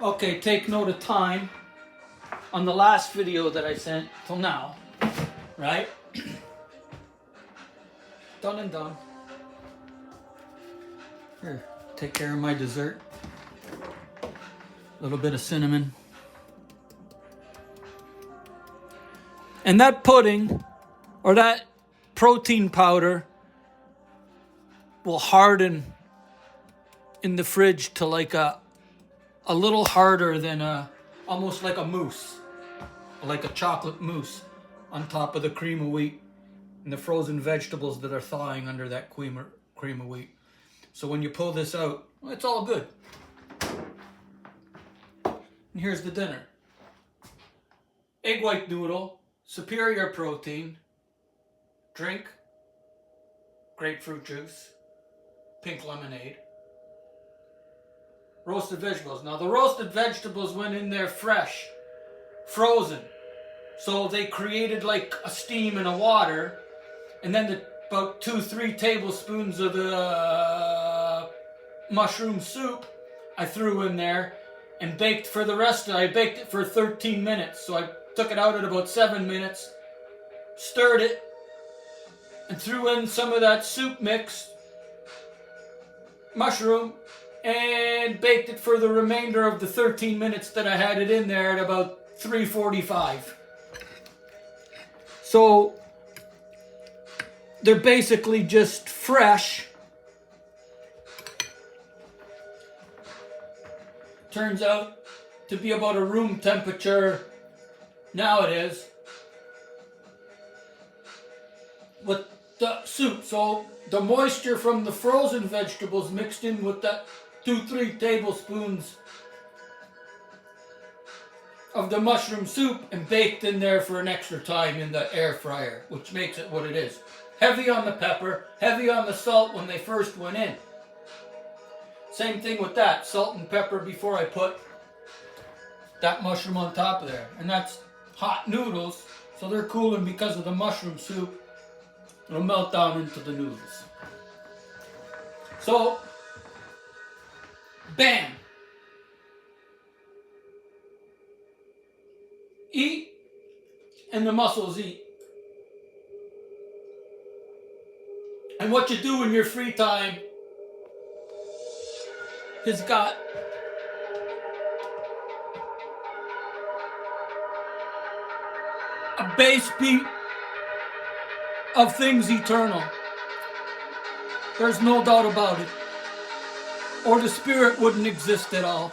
Okay, take note of time on the last video that I sent till now, right? Done and done. Here, take care of my dessert. A little bit of cinnamon. And that pudding, or that protein powder, will harden in the fridge to like a little harder than almost like a mousse, like a chocolate mousse on top of the cream of wheat and the frozen vegetables that are thawing under that cream of wheat. So when you pull this out, well, it's all good. And here's the dinner. Egg white noodle, superior protein, drink, grapefruit juice, pink lemonade, roasted vegetables. Now the roasted vegetables went in there fresh, frozen. So they created like a steam in a water, and then about 2-3 tablespoons of the mushroom soup I threw in there and baked for the rest. I baked it for 13 minutes. So I took it out at about 7 minutes, stirred it, and threw in some of that soup mix, mushroom, and baked it for the remainder of the 13 minutes that I had it in there at about 3:45. So they're basically just fresh. Turns out to be about a room temperature, now it is, with the soup. So the moisture from the frozen vegetables mixed in with that 2-3 tablespoons of the mushroom soup and baked in there for an extra time in the air fryer, which makes it what it is. Heavy on the pepper, heavy on the salt when they first went in. Same thing with that, salt and pepper before I put that mushroom on top of there. And that's hot noodles, so they're cooling because of the mushroom soup. It'll melt down into the noodles. So, bam! Eat, and the muscles eat. And what you do in your free time has got a base beat of things eternal. There's no doubt about it. Or the spirit wouldn't exist at all.